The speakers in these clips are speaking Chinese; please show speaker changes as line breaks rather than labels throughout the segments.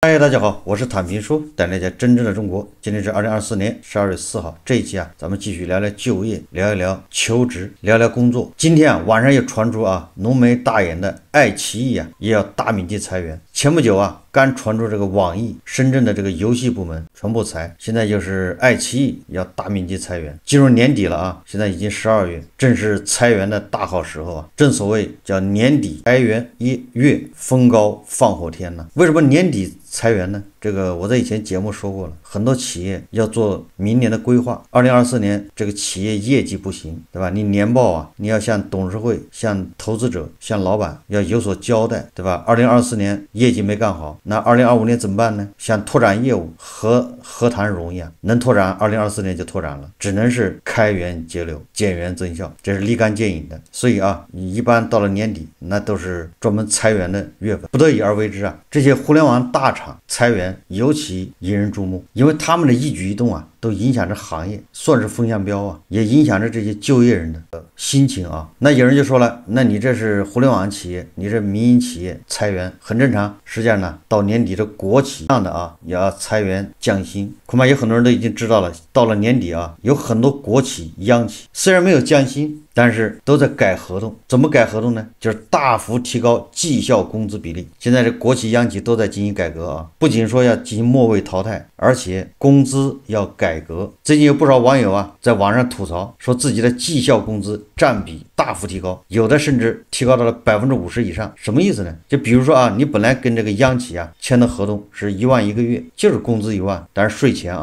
嗨，大家好，我是坦平叔，带大家真正的中国。今天是2024年12月4号，这一期咱们继续聊聊就业，聊一聊求职，聊聊工作。今天晚上又传出浓眉大眼的爱奇艺也要大面积裁员。前不久刚传出这个网易深圳的这个游戏部门全部裁，现在就是爱奇艺要大面积裁员。进入年底了现在已经12月，正是裁员的大好时候正所谓叫年底裁员一月，风高放火天呢。为什么年底裁员呢？这个我在以前节目说过了，很多企业要做明年的规划。2024年这个企业业绩不行，对吧？你年报你要向董事会、向投资者、向老板要有所交代，对吧？2024年业绩没干好，那2025年怎么办呢？想拓展业务何谈容易能拓展2024年就拓展了，只能是开源节流、减员增效，这是立竿见影的。所以一般到了年底，那都是专门裁员的月份，不得已而为之这些互联网大厂裁员尤其引人注目，因为他们的一举一动都影响着行业，算是风向标也影响着这些就业人的心情那有人就说了，那你这是互联网企业，你这民营企业裁员很正常。实际上呢，到年底的国企这样的也要裁员降薪，恐怕有很多人都已经知道了。到了年底有很多国企、央企虽然没有降薪，但是都在改合同。怎么改合同呢？就是大幅提高绩效工资比例。现在这国企、央企都在进行改革不仅说要进行末位淘汰，而且工资要改革。最近有不少网友在网上吐槽，说自己的绩效工资占比大幅提高，有的甚至提高到了50%以上。什么意思呢？就比如说你本来跟这个央企签的合同是1万一个月，就是工资1万，但是税前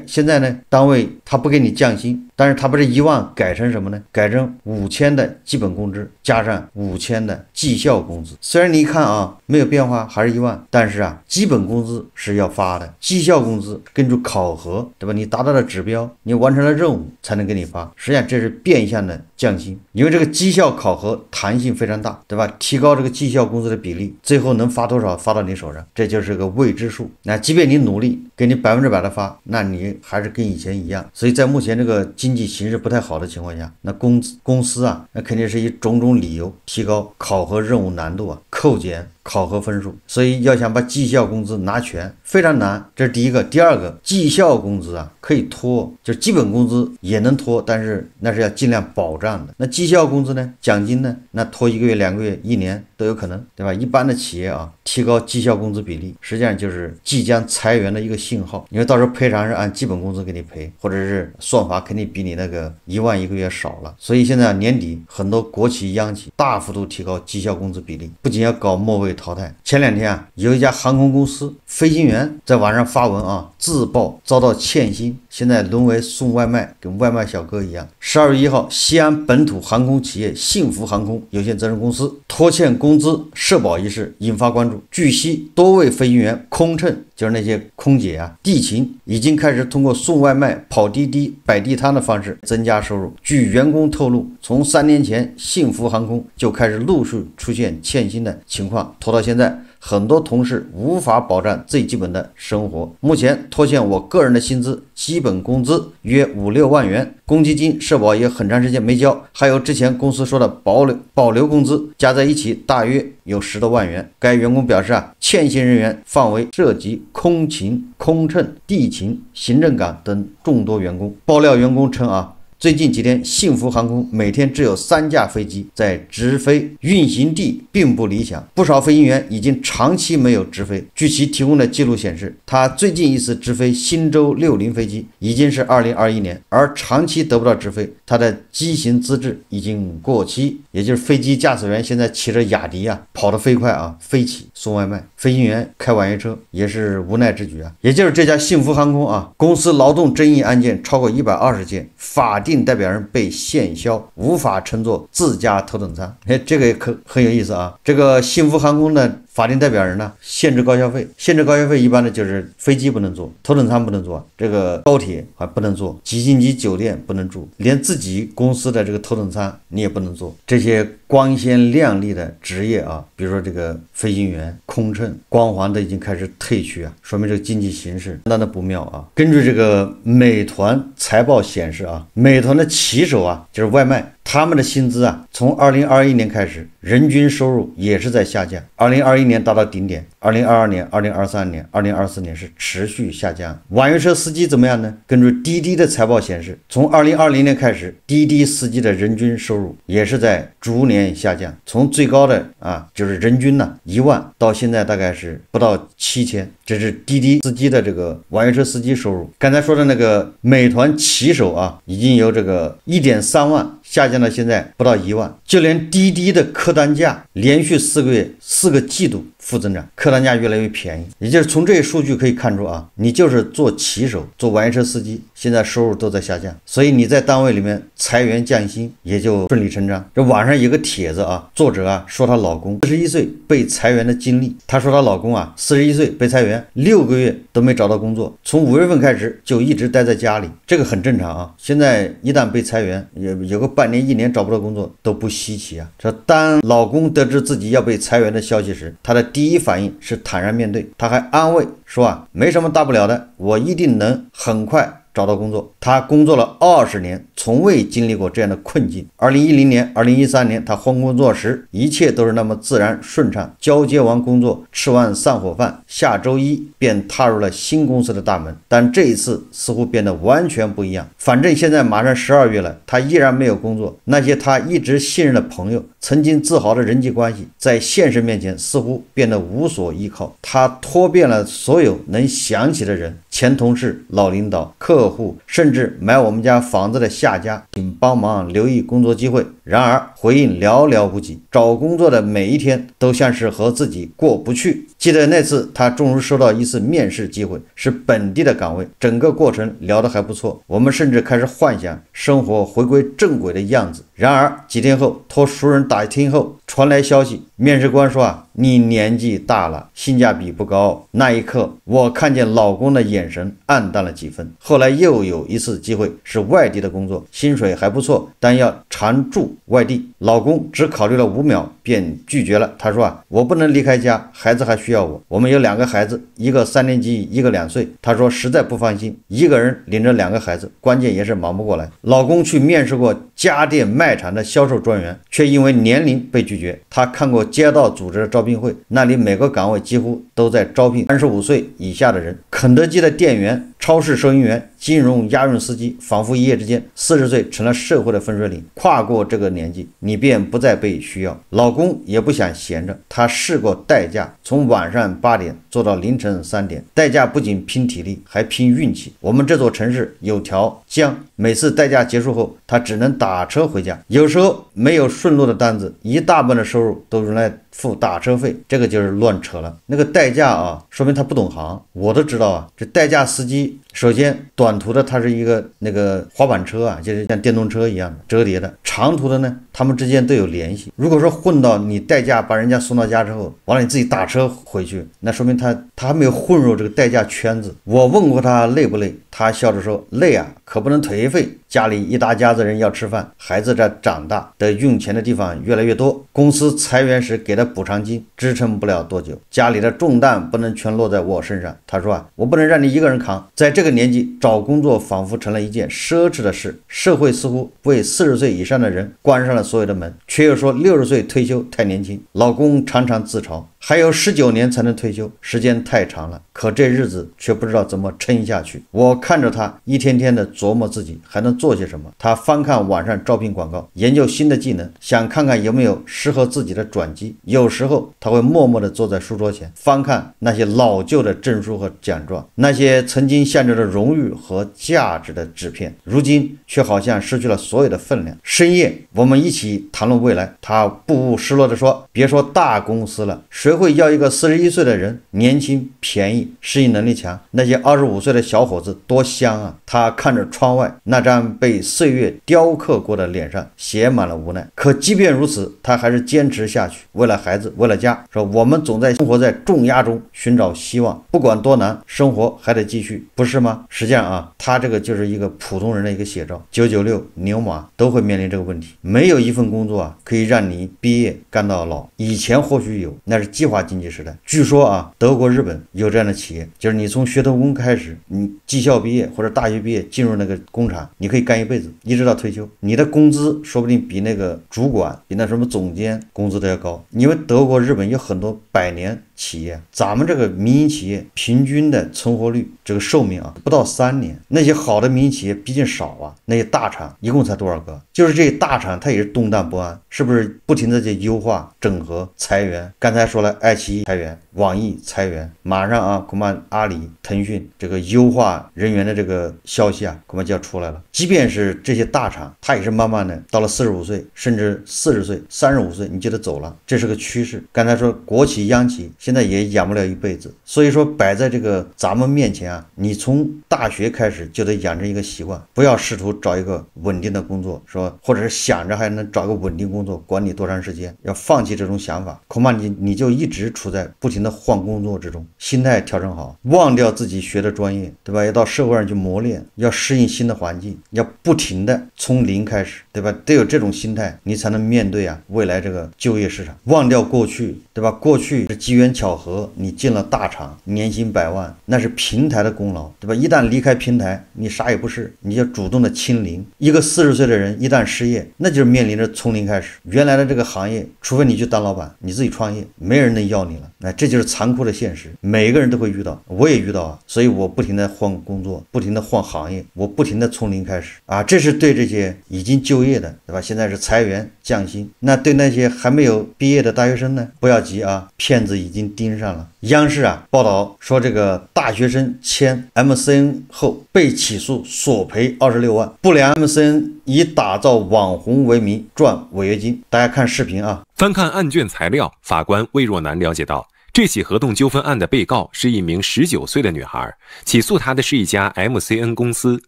现在呢，单位他不给你降薪，但是他把这1万改成什么呢？改成5000的基本工资加上5000的绩效工资。虽然你一看没有变化，还是1万，但是基本工资是要发的，绩效工资根据考核，对吧？你达到了指标，你完成了任务才能给你发。实际上这是变相的降薪，因为这个绩效考核弹性非常大，对吧？提高这个绩效工资的比例，最后能发多少发到你手上，这就是个未知数。那即便你努力给你100%的发，那你还是跟以前一样。所以在目前这个经济形势不太好的情况下，那公司那肯定是以种种理由提高考核任务难度扣减考核分数。所以要想把绩效工资拿全非常难，这是第一个。第二个，绩效工资可以拖，就是基本工资也能拖，但是那是要尽量保障的。那绩效工资呢，奖金呢，那拖1个月、2个月、1年都有可能，对吧？一般的企业提高绩效工资比例，实际上就是即将裁员的一个信号。因为到时候赔偿是按基本工资给你赔，或者是算法肯定比你那个1万一个月少了。所以现在年底很多国企、央企大幅度提高绩效工资比例，不仅要搞末位淘汰。前2天有一家航空公司飞行员在网上发文自曝遭到欠薪，现在沦为送外卖，跟外卖小哥一样。12月1号，西安本土航空企业幸福航空有限责任公司拖欠工资社保一事引发关注。据悉，多位飞行员空乘，就是那些空姐地勤，已经开始通过送外卖、跑滴滴、摆地摊的方式增加收入。据员工透露，从3年前幸福航空就开始陆续出现欠薪的情况，拖到现在，很多同事无法保障最基本的生活。目前拖欠我个人的薪资，基本工资约5-6万元，公积金、社保也很长时间没交，还有之前公司说的保留工资，加在一起大约有10多万元。该员工表示欠薪人员范围涉及空勤、空乘、地勤、行政岗等众多员工。爆料员工称最近几天，幸福航空每天只有3架飞机在直飞，运行地并不理想，不少飞行员已经长期没有直飞。据其提供的记录显示，他最近一次直飞新州60飞机已经是2021年，而长期得不到直飞，他的机型资质已经过期。也就是飞机驾驶员现在骑着雅迪跑得飞快飞起送外卖，飞行员开网约车也是无奈之举也就是这家幸福航空公司劳动争议案件超过120件，法定代表人被限销，无法乘坐自家头等舱。这个也很有意思这个幸福航空的法定代表人限制高消费。限制高消费一般的就是飞机不能坐，头等舱不能坐，这个高铁还不能坐，几星级酒店不能住，连自己公司的这个头等舱你也不能坐。这些光鲜亮丽的职业比如说这个飞行员、空乘，光环都已经开始褪去说明这个经济形势相当的不妙根据这个美团财报显示美团的骑手就是外卖他们的薪资啊，从2021年开始，人均收入也是在下降。2021年达到顶点，2022年、2023年、2024年是持续下降。网约车司机怎么样呢？根据滴滴的财报显示，从2020年开始，滴滴司机的人均收入也是在逐年下降，从最高的就是人均1万，到现在大概是不到7000，这是滴滴司机的这个网约车司机收入。刚才说的那个美团骑手已经由这个1.3万下降到现在不到1万，就连滴滴的客单价连续4个季度负增长，客单价越来越便宜。也就是从这些数据可以看出你就是做骑手、做网约车司机，现在收入都在下降，所以你在单位里面裁员降薪也就顺理成章。这网上有个帖子作者说她老公41岁被裁员的经历。她说她老公41岁被裁员，6个月都没找到工作，从5月份开始就一直待在家里，这个很正常现在一旦被裁员，有个半年、1年找不到工作都不稀奇这当老公得知自己要被裁员的消息时，他的第一反应是坦然面对，他还安慰说没什么大不了的，我一定能很快找到工作。他工作了20年，从未经历过这样的困境。2010年、2013年，他换工作时，一切都是那么自然顺畅。交接完工作，吃完散伙饭，下周一便踏入了新公司的大门。但这一次似乎变得完全不一样。反正现在马上12月了，他依然没有工作。那些他一直信任的朋友，曾经自豪的人际关系，在现实面前似乎变得无所依靠。他拖遍了所有能想起的人，前同事、老领导、客户，甚至买我们家房子的下家，请帮忙留意工作机会。然而回应寥寥无几，找工作的每一天都像是和自己过不去。记得那次他终于收到一次面试机会，是本地的岗位，整个过程聊得还不错，我们甚至开始幻想生活回归正轨的样子。然而几天后，托熟人打听后传来消息，面试官说你年纪大了，性价比不高。那一刻我看见老公的眼神暗淡了几分。后来又有一次机会，是外地的工作，薪水还不错，但要常驻外地。老公只考虑了5秒便拒绝了。他说我不能离开家，孩子还需要我，我们有2个孩子，一个3年级，一个2岁。他说实在不放心一个人领着2个孩子，关键也是忙不过来。老公去面试过家电卖场的销售专员，却因为年龄被拒绝。他看过街道组织的招聘会，那里每个岗位几乎都在招聘35岁以下的人。肯德基的店员、超市收银员、金融押运司机，仿佛一夜之间40岁成了社会的分水岭。跨过这个年纪，你便不再被需要。老公也不想闲着，他试过代驾，从晚上8点做到凌晨3点。代驾不仅拼体力，还拼运气。我们这座城市有条江，每次代驾结束后，他只能打车回家。有时候没有顺路的单子，一大半的收入都用来付打车费，这个就是乱扯了。那个代驾说明他不懂行。我都知道这代驾司机首先短途的它是一个那个滑板车就是像电动车一样的折叠的，长途的呢他们之间都有联系。如果说混到你代驾把人家送到家之后，完了你自己打车回去，那说明他还没有混入这个代驾圈子。我问过他累不累，他笑着说累可不能颓废，家里一大家子人要吃饭，孩子在长大，得用钱的地方越来越多，公司裁员时给的补偿金支撑不了多久，家里的重担不能全落在我身上。他说我不能让你一个人扛。在这个年纪找工作仿佛成了一件奢侈的事，社会似乎为40岁以上的人关上了所有的门，却又说60岁退休太年轻。老公常常自嘲还有19年才能退休，时间太长了，可这日子却不知道怎么撑下去。我看着他一天天的琢磨自己还能做些什么。他翻看网上招聘广告，研究新的技能，想看看有没有适合自己的转机。有时候他会默默地坐在书桌前，翻看那些老旧的证书和奖状，那些曾经象征着荣誉和价值的纸片，如今却好像失去了所有的分量。深夜我们一起谈论未来，他不无失落地说，别说大公司了，谁会要一个41岁的人？年轻、便宜、适应能力强，那些25岁的小伙子多香他看着窗外，那张被岁月雕刻过的脸上写满了无奈。可即便如此，他还是坚持下去，为了孩子，为了家。说我们总在生活在重压中寻找希望，不管多难，生活还得继续，不是吗？实际上他这个就是一个普通人的一个写照。996牛马都会面临这个问题，没有一份工作可以让你毕业干到老。以前或许有，那是计划经济时代。据说啊，德国、日本有这样的企业，就是你从学徒工开始，你技校毕业或者大学毕业进入那个工厂，你可以干一辈子，一直到退休，你的工资说不定比那个主管、比那什么总监工资都要高。因为德国、日本有很多百年企业，咱们这个民营企业平均的存活率，这个寿命啊不到3年。那些好的民营企业毕竟少啊，那些大厂一共才多少个？就是这些大厂它也是动荡不安，是不是不停的在优化、整合、裁员？刚才说了，爱奇艺裁员，网易裁员，马上啊恐怕阿里、腾讯这个优化人员的这个消息啊恐怕就要出来了。即便是这些大厂，它也是慢慢的到了45岁甚至40岁、35岁你就得走了，这是个趋势。刚才说国企、央企现在也养不了一辈子，所以说摆在这个咱们面前啊，你从大学开始就得养成一个习惯，不要试图找一个稳定的工作，说或者是想着还能找个稳定工作管你多长时间，要放弃这种想法，恐怕你就一直处在不停的换工作之中。心态调整好，忘掉自己学的专业，对吧？要到社会上去磨练，要适应新的环境，要不停的从零开始，对吧？得有这种心态，你才能面对啊未来这个就业市场。忘掉过去，对吧？过去是机缘巧合，你进了大厂，年薪100万，那是平台的功劳，对吧？一旦离开平台，你啥也不是，你就主动的清零。一个40岁的人一旦失业，那就是面临着从零开始。原来的这个行业，除非你去当老板，你自己创业，没人能要你了。那这就是残酷的现实，每个人都会遇到，我也遇到啊。所以我不停的换工作，不停的换行业，我不停的从零开始啊。这是对这些已经就业的，对吧？现在是裁员降薪。那对那些还没有毕业的大学生呢，不要急啊，骗子已经盯上了。央视啊报道说，这个大学生签 MCN 后被起诉索赔26万，不良 MCN 以打造网红为名赚违约金。大家看视频啊。
翻看案卷材料，法官魏若楠了解到，这起合同纠纷案的被告是一名19岁的女孩，起诉她的是一家 MCN 公司，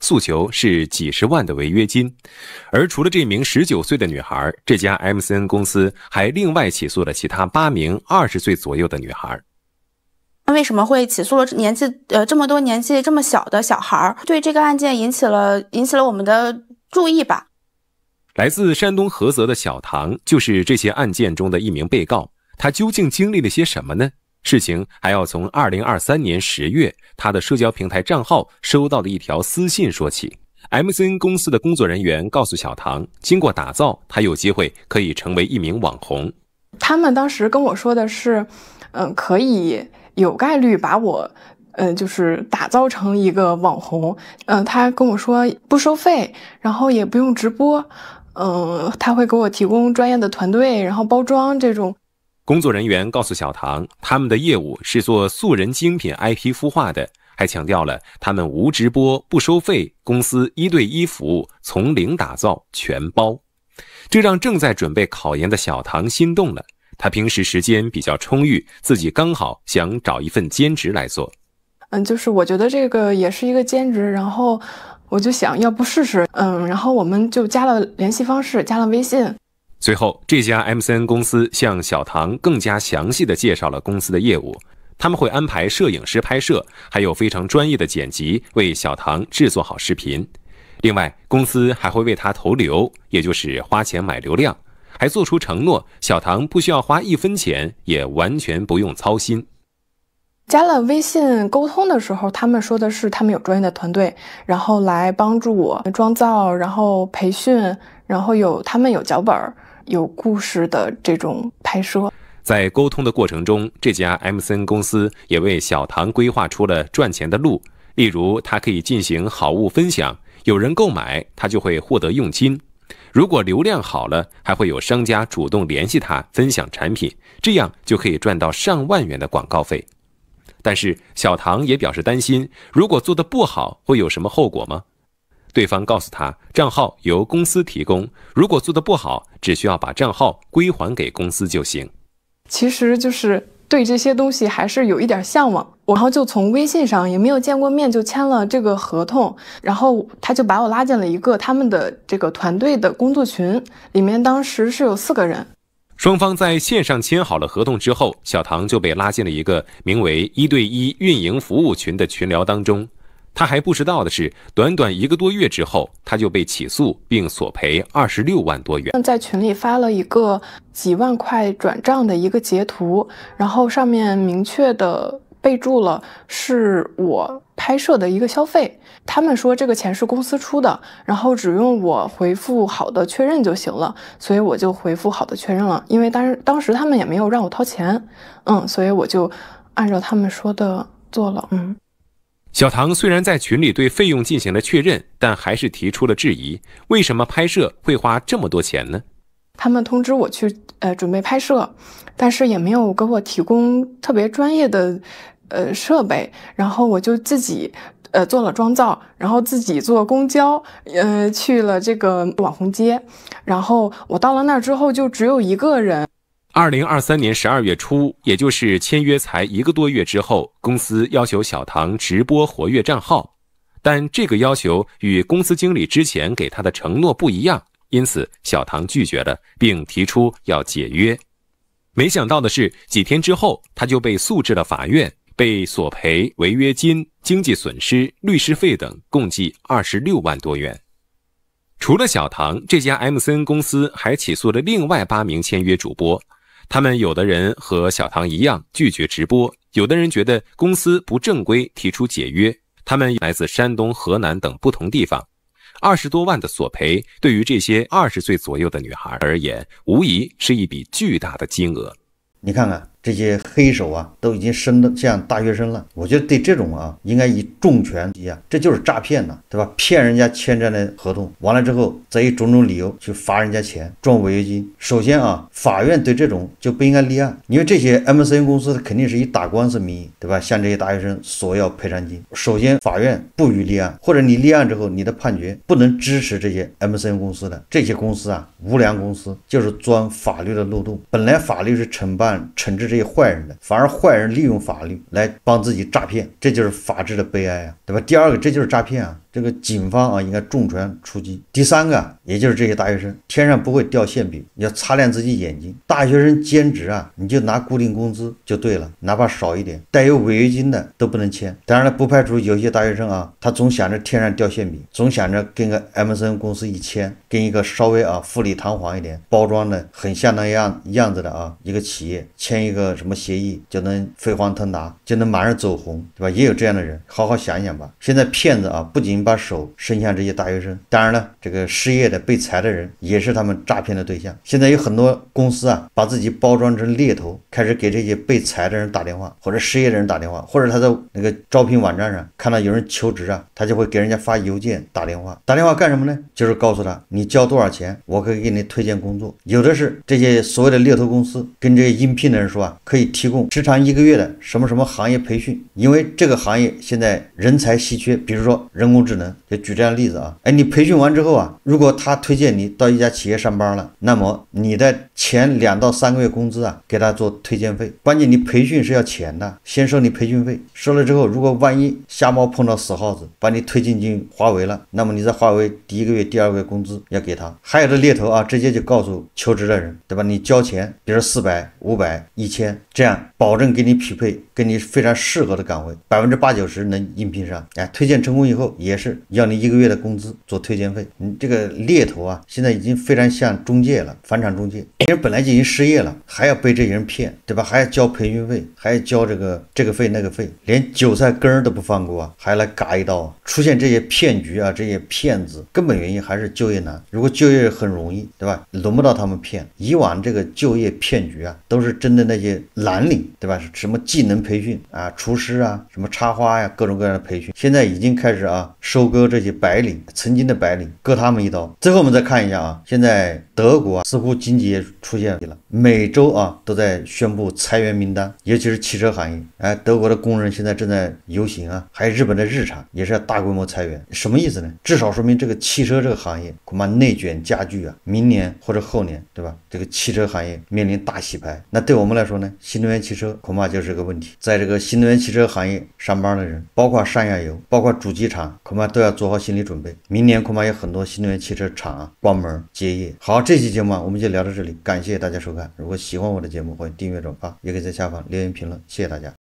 诉求是几十万的违约金。而除了这名19岁的女孩，这家 MCN 公司还另外起诉了其他8名20岁左右的女孩。
为什么会起诉了这么多年纪这么小的小孩？对这个案件引起了我们的注意吧。
来自山东菏泽的小唐就是这些案件中的一名被告，他究竟经历了些什么呢？事情还要从2023年10月他的社交平台账号收到的一条私信说起。MCN 公司的工作人员告诉小唐，经过打造，他有机会可以成为一名网红。
他们当时跟我说的是，可以有概率把我就是打造成一个网红。他跟我说不收费，然后也不用直播，他会给我提供专业的团队，然后包装这种。
工作人员告诉小唐，他们的业务是做素人精品 IP 孵化的，还强调了他们无直播、不收费，公司1对1服务，从零打造，全包。这让正在准备考研的小唐心动了。他平时时间比较充裕，自己刚好想找一份兼职来做。
就是我觉得这个也是一个兼职，然后我就想要不试试，然后我们就加了联系方式，加了微信。
随后，这家 MCN 公司向小唐更加详细地介绍了公司的业务。他们会安排摄影师拍摄，还有非常专业的剪辑，为小唐制作好视频。另外，公司还会为他投流，也就是花钱买流量，还做出承诺，小唐不需要花1分钱，也完全不用操心。
加了微信沟通的时候，他们说的是他们有专业的团队，然后来帮助我妆造，然后培训，然后他们有脚本，有故事的这种拍摄。
在沟通的过程中，这家 MCN 公司也为小唐规划出了赚钱的路，例如他可以进行好物分享，有人购买他就会获得佣金，如果流量好了，还会有商家主动联系他分享产品，这样就可以赚到上万元的广告费。但是小唐也表示担心，如果做得不好会有什么后果吗？对方告诉他，账号由公司提供，如果做得不好，只需要把账号归还给公司就行。
其实就是对这些东西还是有一点向往，然后就从微信上也没有见过面就签了这个合同，然后他就把我拉进了一个他们的这个团队的工作群，里面当时是有4个人。
双方在线上签好了合同之后，小唐就被拉进了一个名为1对1运营服务群的群聊当中。他还不知道的是，短短1个多月之后，他就被起诉并索赔26万多元。
在群里发了一个几万块转账的一个截图，然后上面明确的备注了是我拍摄的一个消费。他们说这个钱是公司出的，然后只用我回复好的确认就行了，所以我就回复好的确认了。因为当时他们也没有让我掏钱，所以我就按照他们说的做了。
小唐虽然在群里对费用进行了确认，但还是提出了质疑：为什么拍摄会花这么多钱呢？
他们通知我去准备拍摄，但是也没有给我提供特别专业的设备，然后我就自己做了妆造，然后自己坐公交去了这个网红街，然后我到了那儿之后就只有一个人。
2023年12月初，也就是签约才1个多月之后，公司要求小唐直播活跃账号，但这个要求与公司经理之前给他的承诺不一样，因此小唐拒绝了，并提出要解约。没想到的是，几天之后他就被诉至了法院，被索赔违约金、经济损失、律师费等共计26万多元。除了小唐，这家 MCN 公司还起诉了另外8名签约主播。他们有的人和小唐一样拒绝直播，有的人觉得公司不正规提出解约。他们来自山东、河南等不同地方。20多万的索赔，对于这些20岁左右的女孩而言，无疑是一笔巨大的金额。
你看看这些黑手啊，都已经升得像大学生了。我觉得对这种啊，应该以重拳击啊，这就是诈骗呐，对吧？骗人家签这样的合同，完了之后再以种种理由去罚人家钱，赚违约金。首先啊，法院对这种就不应该立案，因为这些 MCN 公司肯定是以打官司名义，对吧？向这些大学生索要赔偿金。首先，法院不予立案，或者你立案之后，你的判决不能支持这些 MCN 公司的这些公司啊，无良公司就是钻法律的漏洞。本来法律是惩治这些坏人的，反而坏人利用法律来帮自己诈骗，这就是法治的悲哀啊，对吧？第二个，这就是诈骗啊，这个警方啊应该重拳出击。第三个，也就是这些大学生天上不会掉馅饼，要擦亮自己眼睛。大学生兼职啊，你就拿固定工资就对了，哪怕少一点，带有违约金的都不能签。当然了，不排除有些大学生啊，他总想着天上掉馅饼，总想着跟个 MCN 公司一签，跟一个稍微啊富丽堂皇一点、包装的很像那样子的啊一个企业签一个什么协议，就能飞黄腾达，就能马上走红，对吧？也有这样的人，好好想一想吧。现在骗子啊，不仅把手伸向这些大学生，当然了，这个失业的、被裁的人也是他们诈骗的对象。现在有很多公司啊，把自己包装成猎头，开始给这些被裁的人打电话，或者失业的人打电话，或者他在那个招聘网站上看到有人求职啊，他就会给人家发邮件、打电话。打电话干什么呢？就是告诉他你交多少钱，我可以给你推荐工作。有的是这些所谓的猎头公司跟这些应聘的人说啊，可以提供时长1个月的什么什么行业培训，因为这个行业现在人才稀缺，比如说人工智能，就举这样的例子啊。你培训完之后啊，如果他推荐你到一家企业上班了，那么你的前2到3个月工资啊，给他做推荐费。关键你培训是要钱的，先收你培训费，收了之后，如果万一瞎猫碰到死耗子，把你推进华为了，那么你在华为第1个月、第2个月工资要给他。还有的猎头啊，直接就告诉求职的人，对吧？你交钱，比如400、500、1000，这样保证给你匹配跟你非常适合的岗位，80%-90%能应聘上。推荐成功以后，也是要你1个月的工资做推荐费。你这个猎头啊，现在已经非常像中介了，返场中介。人本来就已经失业了，还要被这些人骗，对吧？还要交培训费，还要交这个费那个费，连韭菜根儿都不放过啊，还来嘎一刀啊。出现这些骗局啊，这些骗子，根本原因还是就业难。如果就业很容易，对吧？轮不到他们骗。以往这个就业骗局啊，都是针对那些蓝领，对吧？什么技能培训啊，厨师啊，什么插花呀，各种各样的培训。现在已经开始啊，收割这些白领，曾经的白领，割他们一刀。最后我们再看一下啊，现在德国啊，似乎经济也出现了，每周啊都在宣布裁员名单，尤其是汽车行业。德国的工人现在正在游行啊，还有日本的日产也是要大规模裁员。什么意思呢？至少说明这个汽车这个行业恐怕内卷加剧啊，明年或者后年，对吧？这个汽车行业面临大洗牌。那对我们来说呢，新能源汽车恐怕就是个问题。在这个新能源汽车行业上班的人，包括上下游，包括主机厂，恐怕都要做好心理准备。明年恐怕有很多新能源汽车厂啊关门结业。好，这期节目我们就聊到这里，感谢大家收看。如果喜欢我的节目，欢迎订阅转发，也可以在下方留言评论。谢谢大家。